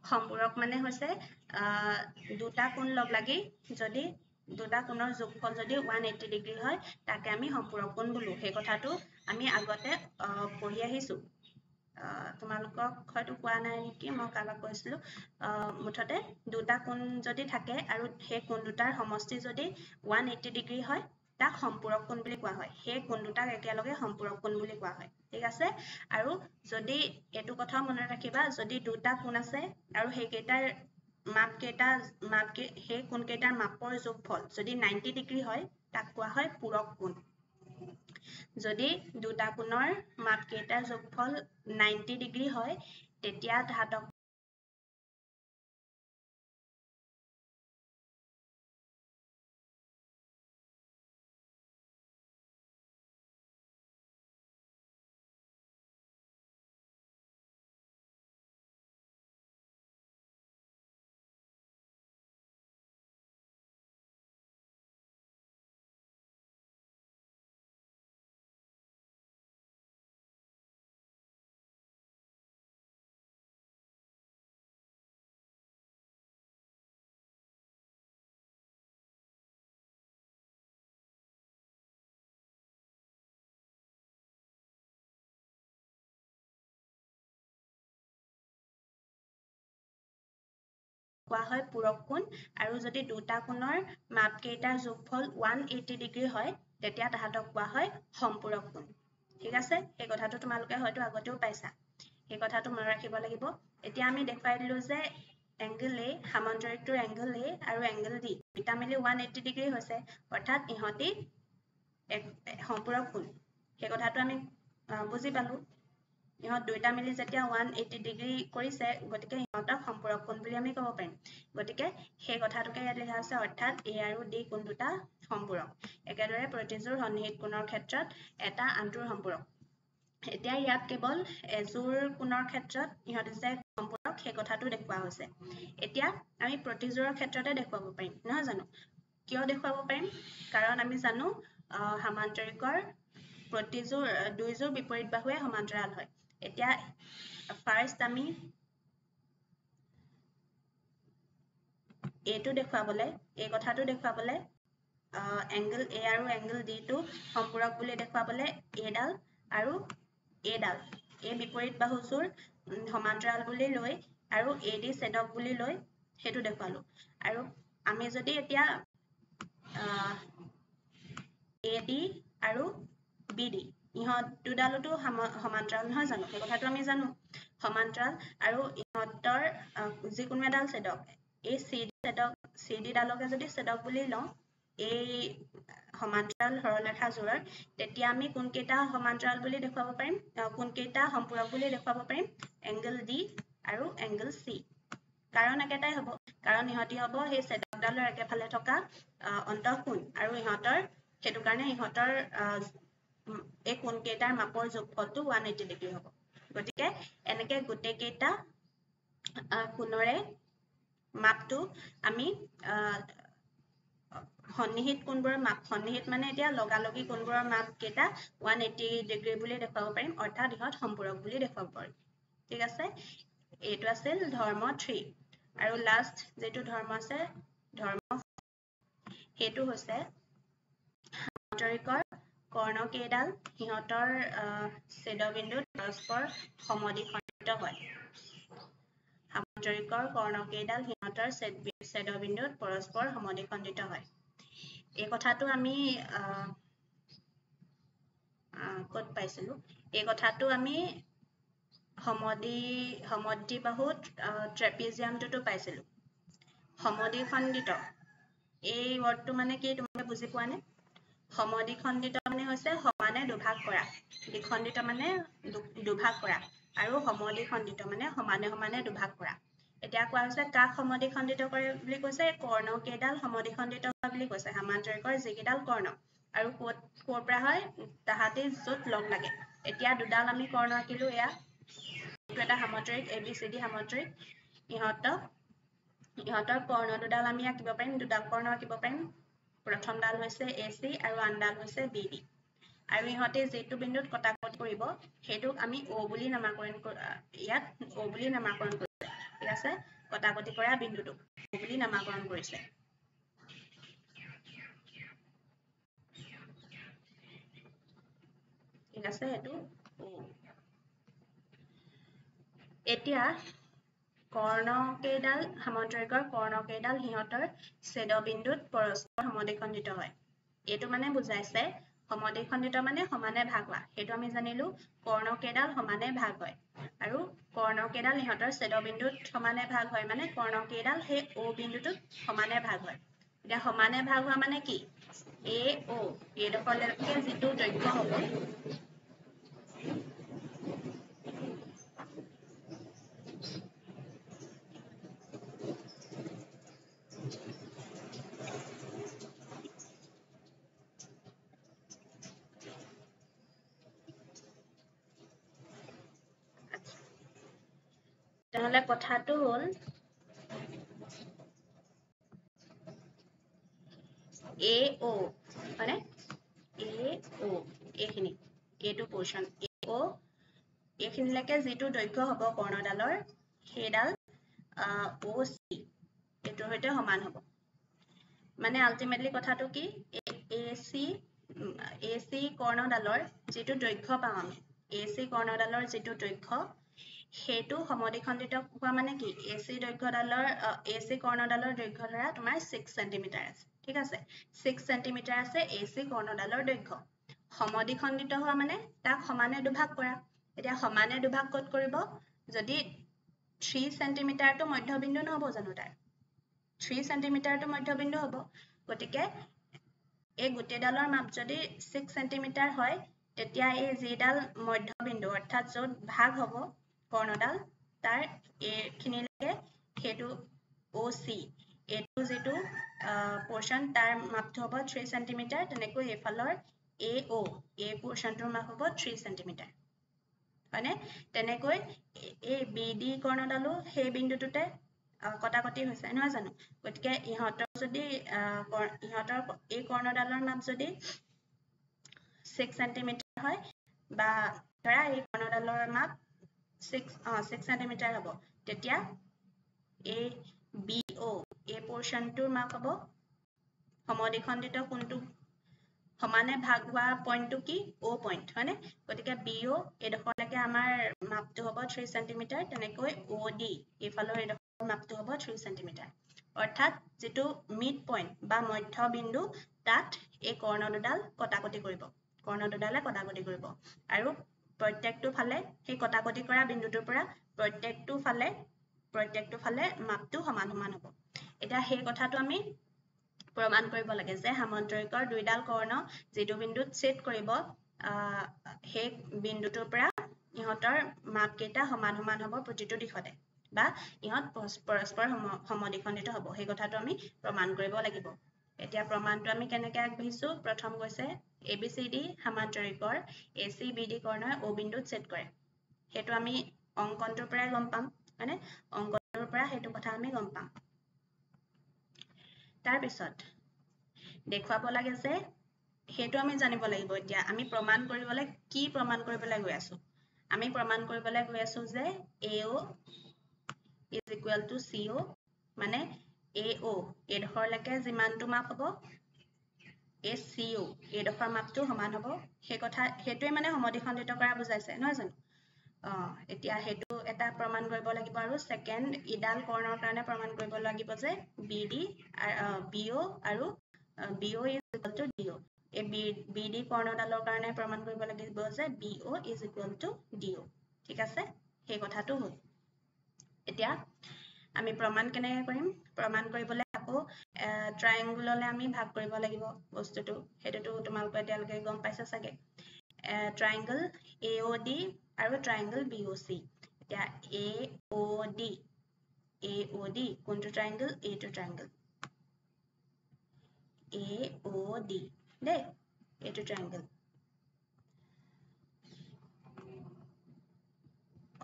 সম্পূৰক মানে হৈছে দুটা কোণ লগ লাগি যদি দুটা কোণৰ যোগফল যদি 180 ডিগ্ৰী হয় তাকে আমি সম্পূৰক কোণ বোলো সেই কথাটো আমি আগতে পঢ়ি আহিছো তোমালোকক হয়তো কোৱা নাই নেকি মই কাবাক কৈছিলো মুঠতে দুটা কোণ যদি থাকে আৰু সেই কোণ দুটাৰ সমষ্টি যদি 180 ডিগ্ৰী হয় তাক সম্পূৰক কোণ বুলি কোৱা হয় সেই কোণ দুটাক একেলগে সম্পূৰক কোণ বুলি কোৱা হয় ঠিক আছে আৰু যদি এটো কথা মনত ৰাখিবা যদি দুটা কোণ আছে আৰু সেইকেইটাৰ সেই কোণকেইটাৰ মাপৰ যোগফল যদি 90 ডিগ্ৰী হয় তাক কোৱা হয় পূৰক কোণ যদি দুটা কোণৰ মাপকেইটাৰ যোগফল 90 ডিগ্ৰী হয় তেতিয়া তাহাঁতক কোৱা হয় পূৰক কোণ আৰু যদি দুটা কোণৰ মাপকেইটাৰ যোগফল 180 ডিগ্ৰী হয় তেতিয়া তাহাঁতক কোৱা হয় সম্পূৰক কোণ ঠিক আছে এই কথাটো তোমালোকে হয়তো আগতেও পাইছা এই কথাটো মনত ৰাখিব লাগিব এতিয়া আমি দেখাই দিলো যে এংগল এ সমান্তৰালটোৰ এংগল এ আৰু এংগল ডি দুটা মিলি 180 ডিগ্ৰী হৈছে অৰ্থাৎ ইহঁতি সম্পূৰক কোণ সেই কথাটো আমি বুজি পালো ইহঁত দুইটা মিলি যেতিয়া 180 ডিগ্ৰী কৰিছে গতিকে ইহঁতক সম্পূৰক কোণ বুলি আমি ক'ব পাৰিম গতিকে সেই কথাটোকে ইয়াত লিখা আছে অৰ্থাৎ এ আৰু ডি কোণ দুটা সম্পূৰক একেদৰে প্ৰতিযোৰ সন্নিহিত কোণৰ ক্ষেত্ৰত এটা আনটোৰ সম্পূৰক এতিয়া ইয়াত কেৱল এযোৰ কোণৰ ক্ষেত্ৰত ইহঁত যে সম্পূৰক সেই কথাটো দেখুৱা হৈছে এতিয়া আমি প্ৰতিযোৰৰ ক্ষেত্ৰতে দেখুৱাব পাৰিম নহয় জানো কিয় দেখুৱাব পাৰিম কাৰণ আমি জানো সমান্তৰিকৰ প্ৰতিযোৰ দুইযোৰ বিপৰীত বাহুৱে সমান্তৰাল হয় এতিয়া ফাৰ্স্ট আমি এটো দেখুৱাবলে এই কথাটো দেখুৱাবলে এংগল এ আৰু এংগল ডি টো সম্পূৰক বুলি দেখুৱাবলে এডাল আৰু এডাল এই বিপৰীত বাহুযোৰ সমান্তৰাল বুলি লৈ আৰু এডি ছেদক বুলি লৈ হেতু দেখুৱালো আৰু আমি যদি এতিয়া এডি আৰু বিডি ইহঁত দুডালটো সমান্তৰাল নহয় জানো এই কথাটো আমি জানো সমান্তৰাল আৰু ইহঁতৰ যিকোনো এডাল ছেদক এই সিডি ডালকে যদি ছেদক বুলি লওঁ এই সমান্তৰাল সৰলৰেখা জোৰৰ তেতিয়া আমি কোনকেইটা সমান্তৰাল বুলি দেখুৱাব পাৰিম কোনকেইটা সম্পূৰক বুলি দেখুৱাব পাৰিম এংগল ডি আৰু এংগল সি কাৰণ একেটাই হ'ব কাৰণ ইহঁতি হ'ব সেই ছেদকডালৰ একেফালে থকা অন্তঃকোণ আৰু ইহঁতৰ হেতু কাৰণে ইহঁতৰ এই কোণকেইটাৰ মাপৰ যোগফলটো 180 ডিগ্ৰী হ'ব গতিকে এনেকে গুটেকেইটা কোণৰে মাপটো আমি সন্নিহিত কোণবোৰৰ মাপ সন্নিহিত মানে এতিয়া লগালগি কোণবোৰৰ মাপ কেইটা 180 ডিগ্ৰী বুলি দেখুৱাব পাৰিম অৰ্থাৎ ইহঁত সম্পূৰক বুলি দেখুৱাব পাৰিম ঠিক আছে এইটো আছিল ধৰ্ম 3 আৰু লাষ্ট যেটো ধৰ্ম আছে ধৰ্ম হেতু হৈছে সমান্তৰিকৰ কৰ্ণকেইডাল ইহঁতৰ ছেদবিন্দুত পৰস্পৰ সমদ্বিখণ্ডিত হয় সমান্তৰিকৰ কৰ্ণকেইডাল সিহঁতৰ ছেদবিন্দুত পৰস্পৰ সমদ্বিখণ্ডিত হয় এই কথাটো আমি ক'ত পাইছিলোঁ এই কথাটো আমি সমদ্বিবাহুত ট্ৰেপিজিয়ামটোতো পাইছিলোঁ সমদ্বিখণ্ডিত এই ৱৰ্ডটো মানে কি তোমালোকে বুজি পোৱা নে সমদ্বিখণ্ডিত মানে হৈছে সমানে দুভাগ কৰা দ্বিখণ্ডিত মানে দুভাগ কৰা আৰু সমদ্বিখণ্ডিত মানে সমানে সমানে দুভাগ কৰা এতিয়া কোৱা হৈছে কাক সমদ্বিখণ্ডিত কৰে বুলি কৈছে কৰ্ণকেইডাল সমদ্বিখণ্ডিত হয় বুলি কৈছে সামান্তৰিকৰ যিকেইডাল কৰ্ণ আৰু ক'ৰ পৰা হয় তাহাঁতি য'ত লগ লাগে এতিয়া দুডাল আমি কৰ্ণ আঁকিলো এয়া এইটো এটা সামুদ্ৰিক ABCD সামুদ্ৰিক ইহঁতৰ কৰ্ণ দুডাল আমি আঁকিব পাৰিম দুডাল কৰ্ণ আঁকিব পাৰিম প্ৰথম ডাল হৈছে AC আৰু আন ডাল হৈছে BD আৰু ইহঁতে যিটো বিন্দুত কটাকটি কৰিব সেইটোক আমি O বুলি নামাকৰণ ইয়াত O বুলি নামাকৰণ কৰিছে ঠিক আছে কটাকটি কৰা বিন্দুটোক O বুলি নামাকৰণ কৰিছে ঠিক আছে এটো O এতিয়া কৰ্ণকেইডাল সামান্তৰিকৰ কৰ্ণকেইডাল সিহঁতৰ ছেদবিন্দুত পৰস্পৰ সমদ্বিখণ্ডিত হয় এইটো মানে বুজাইছে সমদ্বিখণ্ডিত মানে সমানে ভাগ হোৱা সেইটো আমি জানিলো কৰ্ণকেইডাল সমানে ভাগ হয় আৰু কৰ্ণকেইডাল ইহঁতৰ ছেদবিন্দুত সমানে ভাগ হয় মানে কৰ্ণকেইডাল সেই O বিন্দুটোত সমানে ভাগ হয় এতিয়া সমানে ভাগ হোৱা মানে কি AO এইডোখৰলৈকে যিটো দৈৰ্ঘ্য হ'ব তেনেহলে কথাটো হ'ল AO মানে AO এইখিনি এইটো পোৰ্শন AO এইখিনিলৈকে যিটো দৈৰ্ঘ্য হ'ব কৰ্ণডালৰ সেইডাল OC এইটোৰ সৈতে সমান হ'ব মানে আলটিমেটলি কথাটো কি AC কৰ্ণডালৰ যিটো দৈৰ্ঘ্য পাম আমি AC কৰ্ণডালৰ যিটো দৈৰ্ঘ্য সেইটো সমদ্বিখণ্ডিত হোৱা মানে কি AC কৰ্ণডালৰ দৈৰ্ঘ্য ধৰা তোমাৰ 6 সেন্টিমিটাৰ আছে ঠিক আছে 6 সেন্টিমিটাৰ আছে AC কৰ্ণডালৰ দৈৰ্ঘ্য সমদ্বিখণ্ডিত হোৱা মানে তাক সমানে দুভাগ কৰা এতিয়া সমানে দুভাগ ক'ত কৰিব যদি 3 সেন্টিমিটাৰটো মধ্যবিন্দু নহব জানো তাৰ 3 সেন্টিমিটাৰটো মধ্যবিন্দু হ'ব গতিকে এই গোটেইডালৰ মাপ যদি 6 সেন্টিমিটাৰ হয় তেতিয়া এই যিডাল মধ্যবিন্দু অৰ্থাৎ য'ত ভাগ হ'ব কৰ্ণডাল তাৰ এইখিনিলৈকে সেইটো OC এইটো যেটো পোৰ্শন তাৰ মাপটো হ'ব 3 সেন্টিমিটাৰ তেনেকৈ এফালৰ AO এই পোৰ্শনটোৰ মাপ হ'ব 3 সেন্টিমিটাৰ হয়নে তেনেকৈ এই BD কৰ্ণডালো সেই বিন্দুটোতে কটাকটি হৈছে নহয় জানো গতিকে ইহঁতৰ যদি ইহঁতৰ এই কৰ্ণডালৰ মাপ যদি 6 সেন্টিমিটাৰ হয় বা ধৰা এই কৰ্ণডালৰ মাপ 6 সেন্টিমিটাৰ হ'ব তেতিয়া এই BO এই পোৰ্শনটোৰ মাপ হ'ব সমদ্বিখণ্ডিত কোনটো সমানে ভাগ হোৱা পইণ্টটো কি O পইণ্ট হয়নে গতিকে BO এডোখৰলৈকে আমাৰ মাপটো হ'ব 3 সেন্টিমিটাৰ তেনেকৈ OD এইফালৰ এডোখৰ মাপটো হ'ব 3 সেন্টিমিটাৰ অৰ্থাৎ যেটো মিড পইণ্ট বা মধ্যবিন্দু তাত এই কৰ্ণডাল কটাকটি কৰিব কৰ্ণডালে কটাকটি কৰিব আৰু প্ৰত্যেকটো ফালে সেই কটাকটি কৰা বিন্দুটোৰ পৰা প্ৰত্যেকটো ফালে মাপটো সমান সমান হ'ব এটা সেই কথাটো আমি প্ৰমাণ কৰিব লাগে যে সামান্তৰিকৰ দুইডাল কৰ্ণ যেটো বিন্দুত ছেদ কৰিব সেই বিন্দুটোৰ পৰা ইহঁতৰ মাপ কেইটা সমান সমান হ'ব প্ৰতিটো দিশতে বা ইহঁত পৰস্পৰ সমদ্বিখণ্ডিত হ'ব সেই কথাটো আমি প্ৰমাণ কৰিব লাগিব এতিয়া প্ৰমাণটো আমি কেনেকৈ আগবাঢ়িছো প্ৰথম কৈছে ABCD সামান্তৰিকৰ AC BD কৰ্ণই O বিন্দুত ছেদ কৰে সেইটো আমি অংকনটোৰ পৰাই গম পাম মানে অংকনটোৰ পৰা সেইটো কথা আমি গম পাম তাৰ পিছত দেখুৱাব লাগে যে সেইটো আমি জানিব লাগিব এতিয়া আমি প্ৰমাণ কৰিবলৈ কি প্ৰমাণ কৰিবলৈ গৈ আছো আমি প্ৰমাণ কৰিবলৈ গৈ আছো যে AO is equal to CO মানে AO এডোখৰলৈকে যিমানটো মাপ হ'ব CO এডোখৰ মাপটো সমান হ'ব সেই কথা হেতুৱে মানে সমদ্বিখণ্ডিত কৰা বুজাইছে নহয় জানো এতিয়া হেতু এটা প্ৰমাণ কৰিব লাগিব আৰু সেকেন্ড ইডাল কৰ্ণৰ কাৰণে প্ৰমাণ কৰিব লাগিব যে BD BO আৰু BO is equal to DO. এই BD কৰ্ণডালৰ কাৰণে প্ৰমাণ কৰিব লাগিব যে BO is equal to DO. ঠিক আছে, সেই কথাটো হ'ল। এতিয়া আমি প্ৰমাণ কেনেকৈ কৰিম? প্ৰমাণ কৰিবলৈ আকৌ ট্ৰায়াংগুললৈ আমি ভাগ কৰিব লাগিব বস্তুটো। সেইটোতো তোমালোকে এতিয়ালৈকে গম পাইছা চাগে। ট্ৰায়াংগল AOD আৰু ট্ৰায়াংগল BOC। এতিয়া AOD কোনটো ট্ৰায়াংগল? এইটো ট্ৰায়াংগল AOD দেই, এইটো ট্ৰায়াংগল।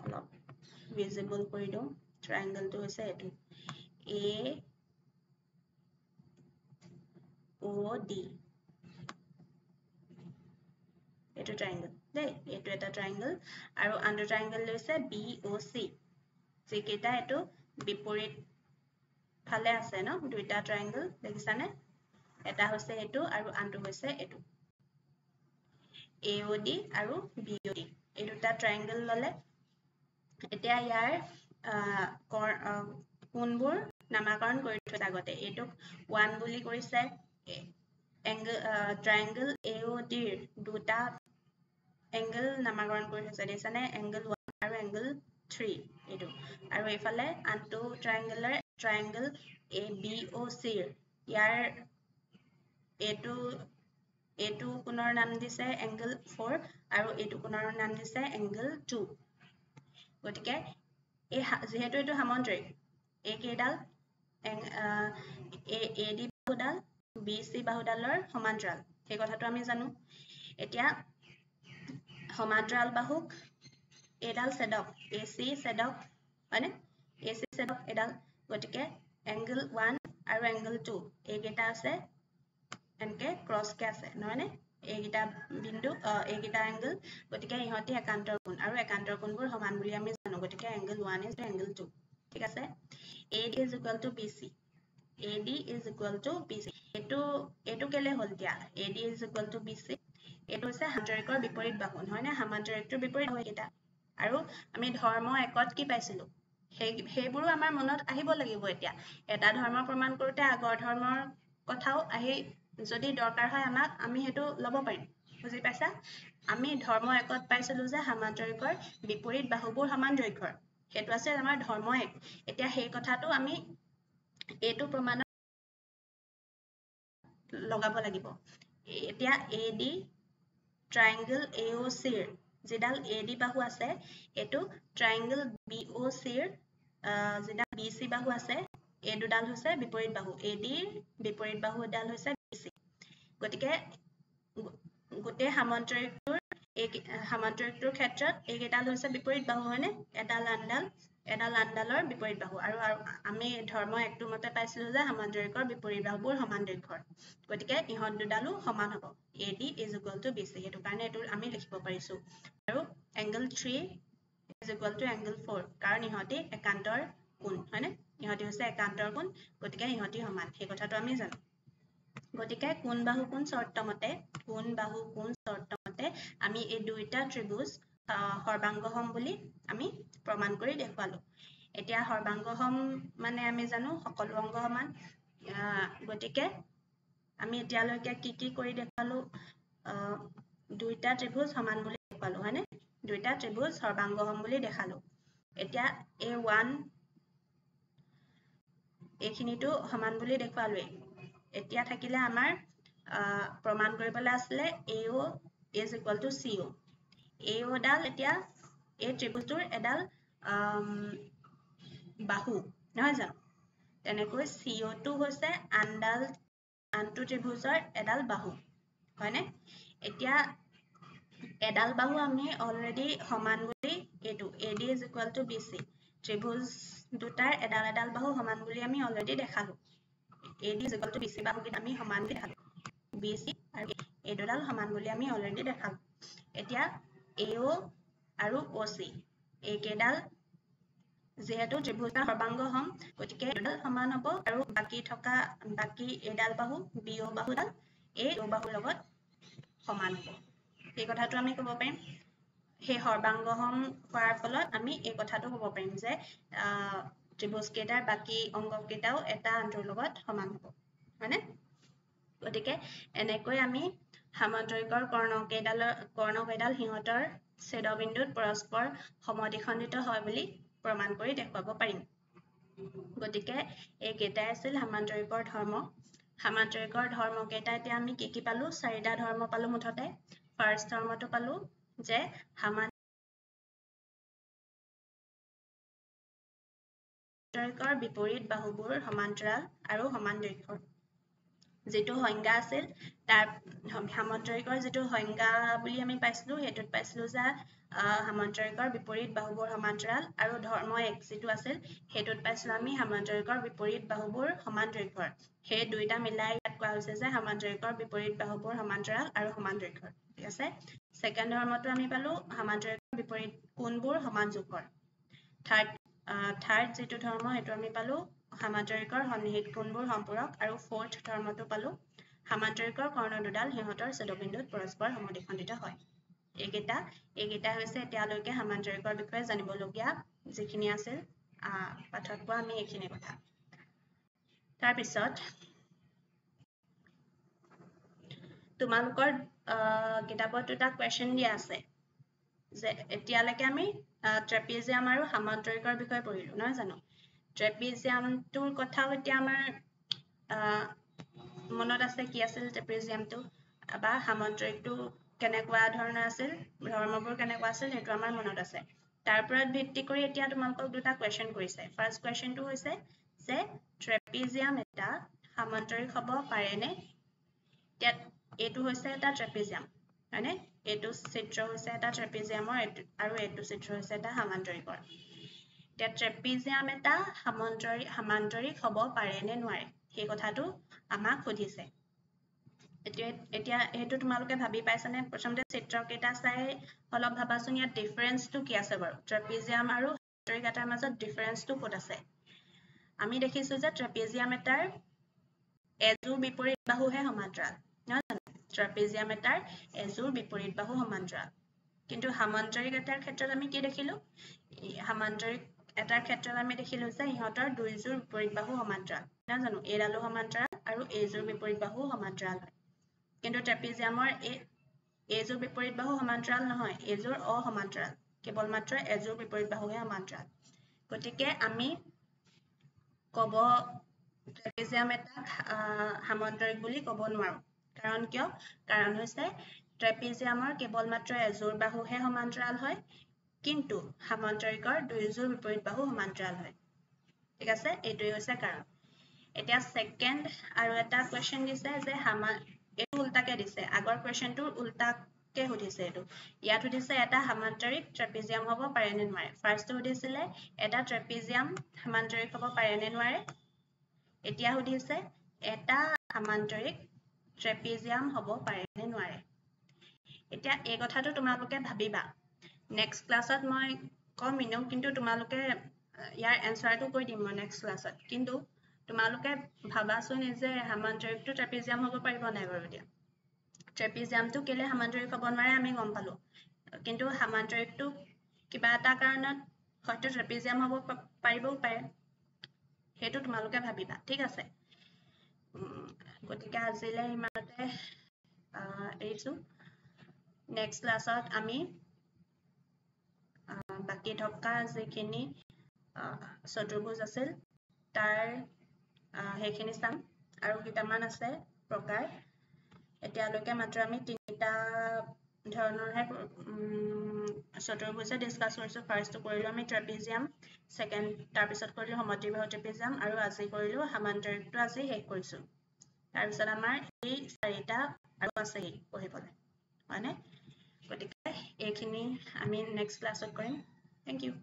অলপ ভিজিবল কৰি দিওঁ। ট্ৰায়াংগলটো হৈছে এইটো AOD, এইটো ট্ৰায়াংগল দেই, এইটো এটা ট্ৰায়াংগল। আৰু আনটো ট্ৰায়াংগল লৈছে BOC, যিকেইটা এইটো বিপৰীত ফালে আছে ন, দুইটা ট্ৰায়াংগল দেখিছানে? এটা হৈছে এইটো আৰু আনটো হৈছে এইটো। AOD আৰু BOD এই দুটা ট্ৰায়াংগল ললে। এতিয়া ইয়াৰ কোণবোৰ নামাকৰণ কৰি থৈছে আগতে। এইটোক 1 বুলি কৰিছে। ট্ৰায়াংগল AOD ৰ দুটা এংগল নামাকৰণ কৰি থৈছে দেখিছানে? এংগল 1 আৰু এংগল 3 এইটো। আৰু এইফালে আনটো ট্ৰায়াংগলৰ ট্ৰায়াংগল BOC ৰ ইয়াৰ এইটো কোণৰ নাম দিছে এংগল 4 আৰু এইটো কোণৰ নাম দিছে এংগল 2। গতিকে এই যেহেতু এইটো সামন্তৰিক, এইকেইডাল AD বাহুডাল BC বাহুডালৰ সমান্তৰাল, সেই কথাটো আমি জানো। এতিয়া সমান্তৰাল বাহুক এডাল ছেদক AC ছেদক হয়নে? AC ছেদক এডাল। গতিকে এংগল 1 আৰু এংগল 2 এইকেইটা আছে এনেকে ক্ৰছকে আছে নহয়নে? এইকেইটা বিন্দু এইকেইটা এংগল। গতিকে ইহঁতি একান্তৰ কোণ আৰু একান্তৰ কোণবোৰ সমান বুলি আমি জানো। গতিকে এংগল 1 is to এংগল 2। ঠিক আছে, AD is equal to BC। AD is equal to BC। এইটো কেলে হ'ল দিয়া? AD is equal to BC, এইটো হৈছে সামান্তৰিকৰ বিপৰীত বাহু নহয় নে? সামান্তৰিকটোৰ বিপৰীত বাহু এইকেইটা। আৰু আমি ধৰ্ম একত কি পাইছিলো? সেইবোৰো আমাৰ মনত আহিব লাগিব। এতিয়া এটা ধৰ্ম প্ৰমাণ কৰোঁতে আগৰ ধৰ্মৰ কথাও আহি যদি দৰকাৰ হয় আমাক, আমি সেইটো ল'ব পাৰিম। বুজি পাইছা? আমি ধৰ্ম একত পাইছিলো যে সামান্তৰিকৰ বিপৰীত বাহুবোৰ সমান দৈৰ্ঘ্যৰ, সেইটো আছে আমাৰ ধৰ্ম এক। এতিয়া সেই কথাটো আমি এইটো প্ৰমাণত লগাব লাগিব। এতিয়া AD ট্ৰায়াংগল AOC ৰ যিডাল AD বাহু আছে, এইটো ট্ৰায়াংগল BOC ৰ যিডাল BC বাহু আছে, এই দুডাল হৈছে বিপৰীত বাহু। AD ৰ বিপৰীত বাহু এডাল হৈছে BC। গতিকে গোটেই সামান্তৰিকটোৰ ক্ষেত্ৰত এইকেইডাল হৈছে বিপৰীত বাহু হয়নে? এডাল আনডালৰ বিপৰীত বাহু। আৰু আমি ধৰ্ম একটো মতে পাইছিলো যে সামান্তৰিকৰ বিপৰীত বাহুবোৰ সমান দৈৰ্ঘ্যৰ। গতিকে ইহঁত দুডালো সমান হ'ব। AD is equal to BC, সেইটো কাৰণে এইটো আমি লিখিব পাৰিছো। আৰু angle 3 is equal to angle 4, কাৰণ ইহঁতি একান্তৰ কোণ হয়নে? ইহঁতি হৈছে একান্তৰ কোণ, গতিকে ইহঁতি সমান, সেই কথাটো আমি জানো। গতিকে কোণ বাহু কোণ চৰ্ত মতে আমি এই দুইটা ত্ৰিভুজ সৰ্বাংগসম বুলি আমি প্ৰমাণ কৰি দেখুৱালো। এতিয়া সৰ্বাংগসম মানে আমি জানো সকলো অংগ সমান। গতিকে আমি এতিয়ালৈকে কি কৰি দেখুৱালো? দুইটা ত্ৰিভুজ সমান বুলি দেখুৱালো হয়নে? দুইটা ত্ৰিভুজ সৰ্বাংগসম বুলি দেখালো। এতিয়া A1 এইখিনিটো সমান বুলি দেখুৱালোৱে। এতিয়া থাকিলে আমাৰ প্ৰমাণ কৰিবলৈ আছিলে AO is equal to CO। AO ডাল এতিয়া এই ত্ৰিভুজটোৰ এডাল বাহু নহয় জানো? তেনেকৈ CO2 হৈছে আনটো ত্ৰিভুজৰ এডাল বাহু হয়নে? এতিয়া এডাল বাহু আমি অলৰেডি সমান বুলি এইটো AD is equal to BC, ত্ৰিভুজ দুটাৰ এডাল বাহু সমান বুলি আমি অলৰেডি দেখালো। AD is equal to BC বাহুকেইটা আমি সমান বুলি দেখালো। BC আৰু এই দুডাল সমান বুলি আমি অলৰেডি দেখালো। এতিয়া AO আৰু OC এইকেইডাল যেহেতু ত্ৰিভুজৰ সৰ্বাংগসম, গতিকে এডাল সমান হ'ব আৰু বাকী এডাল বাহু BO বাহুডাল এই O বাহুৰ লগত সমান হ'ব। এই কথাটো আমি ক'ব পাৰিম। সেই সৰ্বাংগসম কৰাৰ ফলত আমি এই কথাটো ক'ব পাৰিম যে ত্ৰিভুজ কেইটাৰ বাকী অংগ কেইটাও এটা আনটোৰ লগত সমান হ'ব হয়নে? গতিকে এনেকৈ আমি সামান্তৰিকৰ কৰ্ণকেইডাল সিহঁতৰ ছেদবিন্দুত পৰস্পৰ সমদ্বিখণ্ডিত হয় বুলি প্ৰমাণ কৰি দেখুৱাব পাৰিম। গতিকে এইকেইটাই আছিল সামান্তৰিকৰ ধৰ্ম। সামান্তৰিকৰ ধৰ্মকেইটা এতিয়া আমি কি পালো? 4টা ধৰ্ম পালো মুঠতে। ফাৰ্ষ্ট ধৰ্মটো পালো যে সামান্তৰিকৰ বিপৰীত বাহুবোৰ সমান্তৰাল আৰু সমান দৈৰ্ঘ্যৰ। যেটো সংজ্ঞা আছিল তাৰ সামান্তৰিকৰ যেটো সংজ্ঞা বুলি আমি পাইছিলো হেতুত পাইছিলো যে সামান্তৰিকৰ বিপৰীত বাহুবোৰ সমান্তৰাল আৰু ধৰ্ম এক যেটো আছিল হেতুত পাইছিলো আমি সামান্তৰিকৰ বিপৰীত বাহুবোৰ সমান দৈৰ্ঘ্যৰ। হে দুইটা মিলাই ইয়াত কোৱা হৈছে যে সামান্তৰিকৰ বিপৰীত বাহুবোৰ সমান্তৰাল আৰু সমান দৈৰ্ঘ্যৰ। ঠিক আছে? সেকেন্ড ধৰ্মটো আমি পালো সামান্তৰিকৰ বিপৰীত কোণবোৰ সমান জোখৰ। থাৰ্ড যেটো ধৰ্ম হেতু আমি পালো সামান্তৰিকৰ সন্নিহিত কোণবোৰ সম্পূৰক আৰু ফৰ্থ ধৰ্মটো পালো সামান্তৰিকৰ কৰ্ণ দুডাল সিহঁতৰ ছেদবিন্দুত পৰস্পৰ সমদ্বিখণ্ডিত হয়। এইকেইটা হৈছে এতিয়ালৈকে সামান্তৰিকৰ বিষয়ে জানিবলগীয়া যিখিনি আছিল পাঠত পোৱা আমি এইখিনি কথা। তাৰ পিছত তোমালোকৰ কিতাপত দুটা কোৱেশ্চন দিয়া আছে যে এতিয়ালৈকে আমি ট্ৰেপিজিয়াম আৰু সামান্তৰিকৰ বিষয়ে পঢ়িলো নহয় জানো? ট্ৰেপিজিয়ামটোৰ কথাও এতিয়া আমাৰ মনত আছে কি আছিল ট্ৰেপিজিয়ামটো বা সামান্তৰিকটো কেনেকুৱা ধৰণৰ আছিল, ধৰ্মবোৰ কেনেকুৱা আছিল সেইটো আমাৰ মনত আছে। তাৰ ওপৰত ভিত্তি কৰি এতিয়া তোমালোকক দুটা কোৱেশ্চন কৰিছে। ফাৰ্ষ্ট কোৱেশ্চনটো হৈছে যে ট্ৰেপিজিয়াম এটা সামান্তৰিক হ'ব পাৰেনে? এতিয়া এইটো হৈছে এটা ট্ৰেপিজিয়াম হয়নে? এইটো চিত্ৰ হৈছে এটা ট্ৰেপিজিয়ামৰ আৰু এইটো চিত্ৰ হৈছে এটা সামান্তৰিকৰ। এতিয়া ট্ৰেপিজিয়াম এটা সামান্তৰিক হ'ব পাৰে নে নোৱাৰে সেই কথাটো আমাক সুধিছে। এতিয়া এইটো তোমালোকে ভাবি পাইছানে? প্ৰথমতে চিত্ৰকেইটা চাই অলপ ভাবাচোন ইয়াত ডিফাৰেন্সটো কি আছে বাৰু? ট্ৰেপিজিয়াম আৰু সামান্তৰিক এটাৰ মাজত ডিফাৰেন্সটো ক'ত আছে? আমি দেখিছো যে ট্ৰেপিজিয়াম এটাৰ এযোৰ বিপৰীত বাহুহে সমান্তৰাল নহয় জানো? ট্ৰেপিজিয়াম এটাৰ এযোৰ বিপৰীত বাহু সমান্তৰাল। কিন্তু সামান্তৰিক এটাৰ ক্ষেত্ৰত আমি কি দেখিলো? সামান্তৰিক এটাৰ ক্ষেত্ৰত আমি দেখিলো যে ইহঁতৰ দুইযোৰ বিপৰীত বাহু সমান্তৰাল নহয় জানো? এইডালো সমান্তৰাল আৰু এইযোৰ বিপৰীত বাহু সমান্তৰাল হয়। কিন্তু ট্ৰেপিজিয়ামৰ এইযোৰ বিপৰীত বাহু সমান্তৰাল নহয়, এইযোৰ অসমান্তৰাল। কেৱল মাত্ৰ এযোৰ বিপৰীত বাহুহে সমান্তৰাল। গতিকে আমি ক'ব ট্ৰেপিজিয়াম এটাক সামান্তৰিক বুলি ক'ব নোৱাৰো। কাৰণ কিয়? কাৰণ হৈছে ট্ৰেপিজিয়ামৰ কেৱল মাত্ৰ এযোৰ বাহুহে সমান্তৰাল হয়, কিন্তু সামান্তৰিকৰ দুইযোৰ বিপৰীত বাহু সমান্তৰাল হয়। ঠিক আছে? এইটোৱে হৈছে কাৰণ। এতিয়া সেকেন্ড আৰু এটা কোৱেশ্চন দিছে যে এইটো উল্টাকে দিছে। আগৰ কোৱেশ্চনটোৰ উল্টাকে সুধিছে এইটো। ইয়াত সুধিছে এটা সামান্তৰিক ট্ৰেপিজিয়াম হ'ব পাৰে নে নোৱাৰে? ফাৰ্ষ্টটো সুধিছিলে এটা ট্ৰেপিজিয়াম সামান্তৰিক হ'ব পাৰে নে নোৱাৰে? এতিয়া সুধিছে এটা সামান্তৰিক ট্ৰেপিজিয়াম হ'ব পাৰে নে নোৱাৰে? এতিয়া এই কথাটো তোমালোকে ভাবিবা। নেক্সট ক্লাছত মই কম ইনো, কিন্তু তোমালোকে ইয়াৰ এনসাৰটো কৈ দিম মই নেক্সট ক্লাছত। কিন্তু তোমালোকে ভাবাচোন যে সামান্তৰিকটো ট্ৰেপিজিয়াম হ'ব পাৰিব নাই বাৰু এতিয়া? ট্ৰেপিজিয়ামটো কেলে সামান্তৰিক হ'ব নোৱাৰে আমি গম পালো। কিন্তু সামান্তৰিকটো কিবা এটা কাৰণত হয়তো ট্ৰেপিজিয়াম হ'ব পাৰিবও পাৰে। সেইটো তোমালোকে ভাবিবা। ঠিক আছে? গতিকে আজিলৈ ইমানতে এৰিছো। নেক্সট ক্লাছত আমি বাকি থকা যিখিনি চতুৰ্ভুজ আছিল তাৰ সেইখিনি চাম আৰু কেইটামান আছে প্ৰকাৰ। এতিয়ালৈকে মাত্ৰ আমি 3টা ধৰণৰহে চতুৰ্ভুজ ডিসকাস কৰিছো। ফাৰ্ষ্টটো কৰিলো আমি ট্ৰেপিজিয়াম, তাৰপিছত কৰিলো সমদ্বিবাহু ট্ৰেপিজিয়াম আৰু আজি কৰিলো সামান্তৰিকটো আজি শেষ কৰিছো। তাৰপিছত আমাৰ এই 4টা আৰু আছেই পঢ়িবলৈ হয়নে? গতিকে এইখিনি আমি নেক্সট ক্লাছত কৰিম। Thank U.